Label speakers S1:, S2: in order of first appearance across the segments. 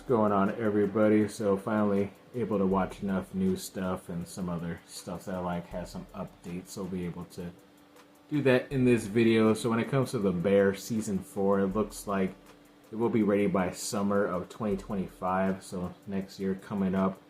S1: going on, everybody? So finally able to watch enough new stuff and some other stuff that I like has some updates, so we'll be able to do that in this video. So when it comes to The Bear season 4, it looks like it will be ready by summer of 2025, so next year coming up,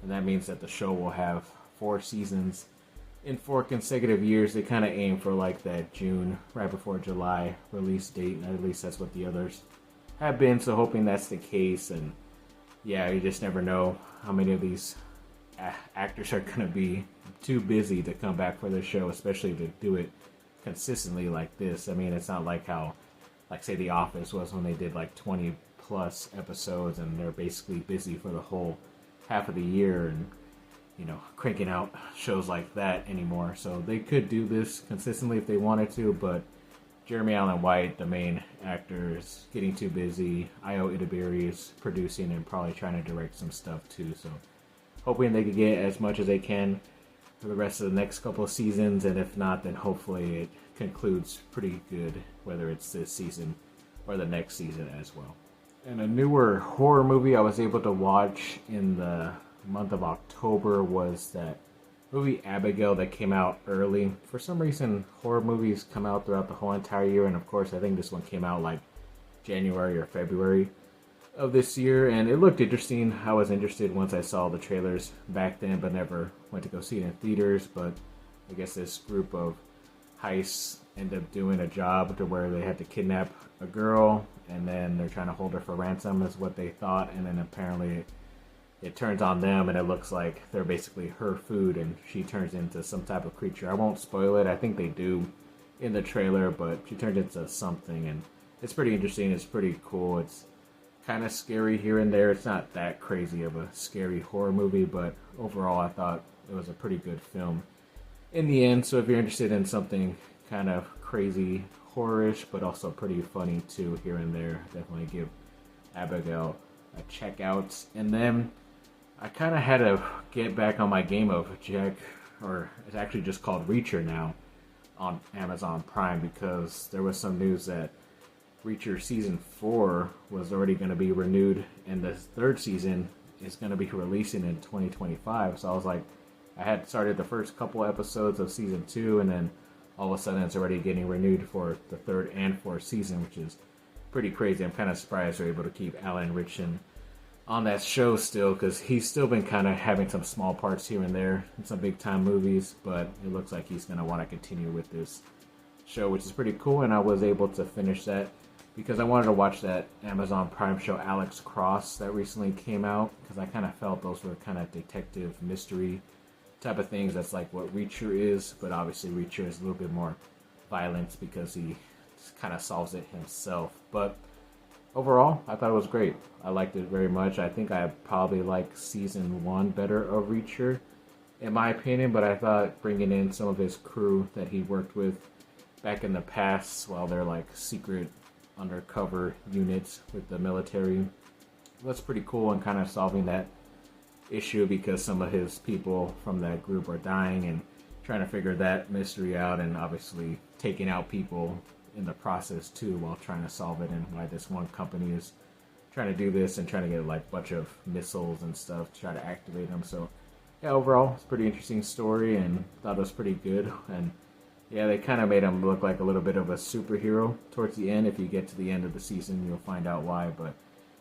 S1: and that means that the show will have 4 seasons in 4 consecutive years. They kind of aim for like that June, right before July release date, and at least that's what the others have been, so hoping that's the case. And yeah, you just never know how many of these actors are going to be too busy to come back for the show, especially to do it consistently like this. I mean, it's not like how, like, say The Office was when they did like 20 plus episodes and they're basically busy for the whole half of the year and, you know, cranking out shows like that anymore. So they could do this consistently if they wanted to, but Jeremy Allen White, the main actor, is getting too busy. Ayo Edebiri is producing and probably trying to direct some stuff too. So hoping they could get as much as they can for the rest of the next couple of seasons, and if not, then hopefully it concludes pretty good, whether it's this season or the next season as well. And a newer horror movie I was able to watch in the month of October was that movie Abigail that came out early. For some reason, horror movies come out throughout the whole entire year, and of course I think this one came out like January or February of this year, and it looked interesting. I was interested once I saw the trailers back then, but never went to go see it in theaters. But I guess this group of heists end up doing a job to where they had to kidnap a girl, and then they're trying to hold her for ransom is what they thought, and then apparently it turns on them, and it looks like they're basically her food, and she turns into some type of creature. I won't spoil it. I think they do in the trailer, but she turns into something, and it's pretty interesting. It's pretty cool. It's kind of scary here and there. It's not that crazy of a scary horror movie, but overall I thought it was a pretty good film in the end. So if you're interested in something kind of crazy, horrorish, but also pretty funny too here and there, definitely give Abigail a check out. And then I kind of had to get back on my game of Jack, or it's actually just called Reacher now, on Amazon Prime, because there was some news that Reacher season 4 was already going to be renewed, and the 3rd season is going to be releasing in 2025. So I was like, I had started the first couple episodes of season 2, and then all of a sudden it's already getting renewed for the 3rd and 4th season, which is pretty crazy. I'm kind of surprised they're able to keep Alan Ritchson on that show still, because he's still been kind of having some small parts here and there in some big time movies, but it looks like he's going to want to continue with this show, which is pretty cool. And I was able to finish that because I wanted to watch that Amazon Prime show Alex Cross that recently came out, because I kind of felt those were kind of detective mystery type of things. That's like what Reacher is, but obviously Reacher is a little bit more violence because he kind of solves it himself. But overall, I thought it was great. I liked it very much. I think I probably like season 1 better of Reacher, in my opinion, but I thought bringing in some of his crew that he worked with back in the past while they're like secret undercover units with the military, that's pretty cool, and kind of solving that issue because some of his people from that group are dying, and trying to figure that mystery out, and obviously taking out people in the process too while trying to solve it, and why this one company is trying to do this and trying to get like a bunch of missiles and stuff to try to activate them. So yeah, overall it's a pretty interesting story, and thought it was pretty good. And yeah, they kind of made him look like a little bit of a superhero towards the end. If you get to the end of the season, you'll find out why. But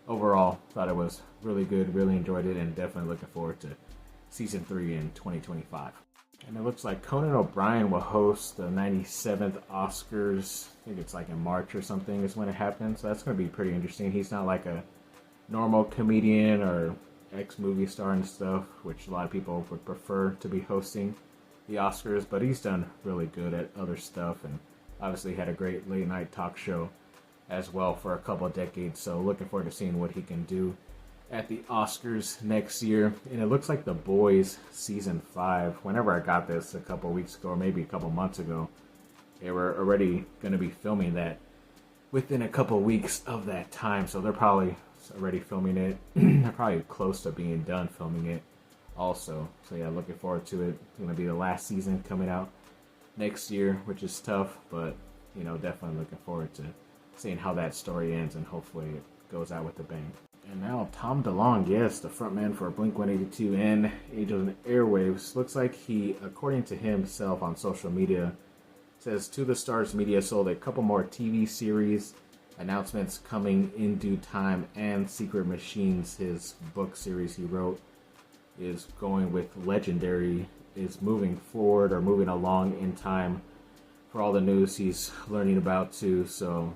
S1: overall, thought it was really good, really enjoyed it, and definitely looking forward to season 3 in 2025. And it looks like Conan O'Brien will host the 97th Oscars. I think it's like in March or something is when it happens. So that's going to be pretty interesting. He's not like a normal comedian or ex-movie star and stuff, which a lot of people would prefer to be hosting the Oscars. But he's done really good at other stuff, and obviously had a great late night talk show as well for a couple of decades. So looking forward to seeing what he can do at the Oscars next year. And it looks like The Boys season 5, whenever I got this a couple weeks ago or maybe a couple months ago, they were already going to be filming that within a couple weeks of that time. So they're probably already filming it. They're probably close to being done filming it also. So yeah, looking forward to it. It's going to be the last season coming out next year, which is tough, but you know, definitely looking forward to seeing how that story ends, and hopefully it goes out with a bang. And now Tom DeLonge, yes, the frontman for Blink-182 and Angels and Airwaves, looks like he, according to himself on social media, says To the Stars Media sold a couple more TV series, announcements coming in due time, and Secret Machines, his book series he wrote, is going with Legendary, is moving forward or moving along in time for all the news he's learning about too. So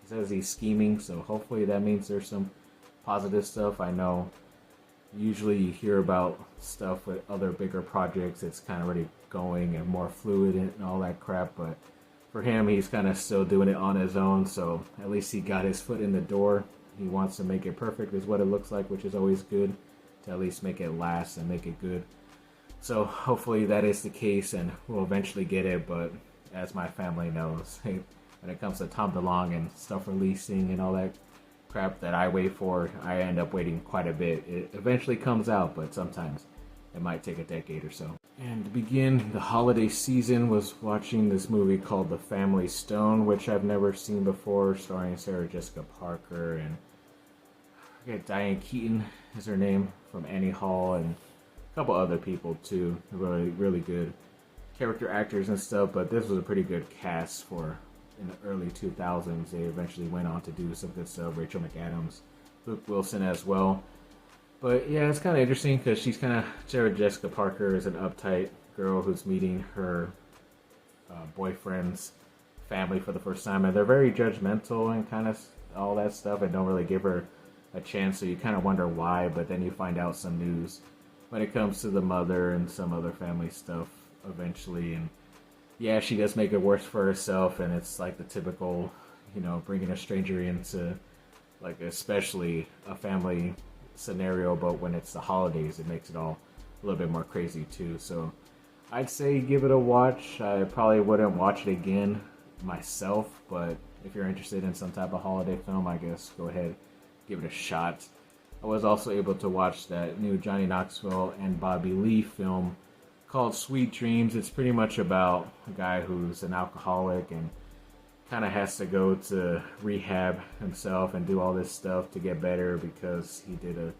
S1: he says he's scheming, so hopefully that means there's some positive stuff. I know usually you hear about stuff with other bigger projects, it's kind of already going and more fluid and all that crap, but for him, he's kind of still doing it on his own, so at least he got his foot in the door. He wants to make it perfect is what it looks like, which is always good, to at least make it last and make it good. So hopefully that is the case and we'll eventually get it, but as my family knows, when it comes to Tom DeLonge and stuff releasing and all that crap that I wait for, I end up waiting quite a bit. It eventually comes out, but sometimes it might take a decade or so. And to begin the holiday season was watching this movie called The Family Stone, which I've never seen before, starring Sarah Jessica Parker and I forget, Diane Keaton is her name, from Annie Hall, and a couple other people too. Really, really good character actors and stuff, but this was a pretty good cast for in the early 2000s. They eventually went on to do some good stuff. Rachel McAdams, Luke Wilson as well. But yeah, it's kind of interesting because she's kind of, Sarah Jessica Parker is an uptight girl who's meeting her boyfriend's family for the first time, and they're very judgmental and kind of all that stuff and don't really give her a chance, so you kind of wonder why, but then you find out some news when it comes to the mother and some other family stuff eventually, and yeah, she does make it worse for herself, and it's like the typical, you know, bringing a stranger into, like, especially a family scenario, but when it's the holidays, it makes it all a little bit more crazy too. So I'd say give it a watch. I probably wouldn't watch it again myself, but if you're interested in some type of holiday film, I guess go ahead, give it a shot. I was also able to watch that new Johnny Knoxville and Bobby Lee film called Sweet Dreams. It's pretty much about a guy who's an alcoholic and kind of has to go to rehab himself and do all this stuff to get better because he did a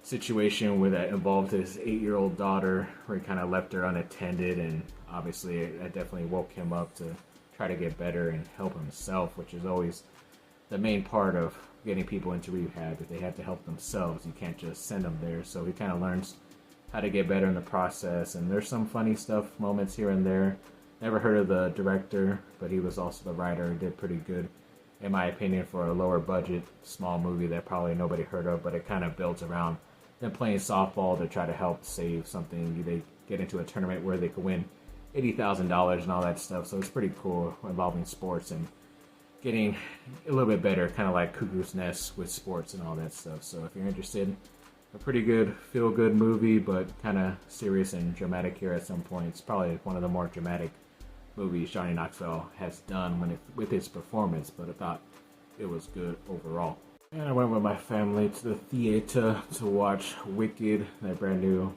S1: situation where that involved his 8-year-old daughter where he kind of left her unattended, and obviously that definitely woke him up to try to get better and help himself, which is always the main part of getting people into rehab, that they have to help themselves. You can't just send them there. So he kind of learns how to get better in the process, and there's some funny stuff, moments here and there. Never heard of the director, but he was also the writer and did pretty good, in my opinion, for a lower budget, small movie that probably nobody heard of, but it kind of builds around them playing softball to try to help save something. They get into a tournament where they could win $80,000 and all that stuff, so it's pretty cool involving sports and getting a little bit better, kind of like Cuckoo's Nest with sports and all that stuff. So if you're interested, a pretty good, feel-good movie, but kind of serious and dramatic here at some point. It's probably one of the more dramatic movies Johnny Knoxville has done with his performance, but I thought it was good overall. And I went with my family to the theater to watch Wicked, that brand new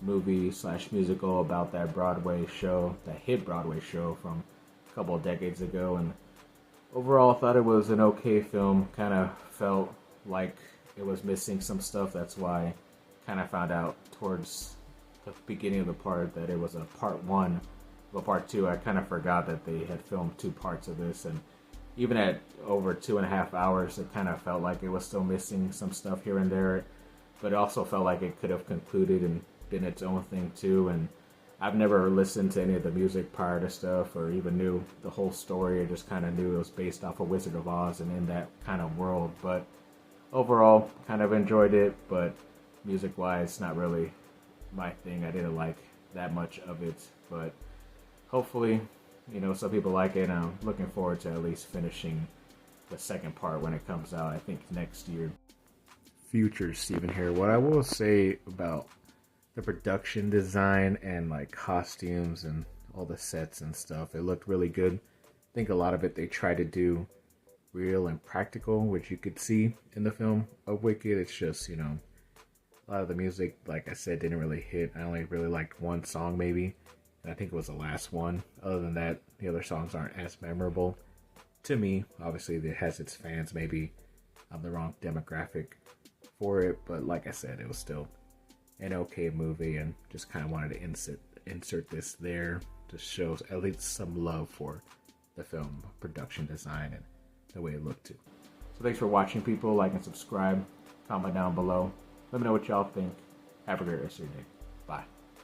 S1: movie / musical about that Broadway show, that hit Broadway show from a couple of decades ago, and overall I thought it was an okay film. Kind of felt like it was missing some stuff. That's why I kind of found out towards the beginning of the part that it was a part 1 of a part 2. I kind of forgot that they had filmed 2 parts of this, and even at over 2.5 hours, it kind of felt like it was still missing some stuff here and there, but it also felt like it could have concluded and been its own thing too. And I've never listened to any of the music prior to stuff or even knew the whole story. I just kind of knew it was based off of Wizard of Oz and in that kind of world, but overall, kind of enjoyed it, but music-wise, not really my thing. I didn't like that much of it, but hopefully, you know, some people like it, and I'm looking forward to at least finishing the second part when it comes out, I think next year. Future Steven here. What I will say about the production design and like costumes and all the sets and stuff, it looked really good. I think a lot of it they try to do real and practical, which you could see in the film of Wicked. It's just, you know, a lot of the music, like I said, didn't really hit. I only really liked one song maybe, and I think it was the last one. Other than that, the other songs aren't as memorable to me. Obviously, it has its fans. Maybe I'm the wrong demographic for it, but like I said, it was still an okay movie, and just kind of wanted to insert this there to show at least some love for the film production design and the way it looked too. So thanks for watching, people. Like and subscribe, comment down below, let me know what y'all think. Have a great rest of your day. Bye.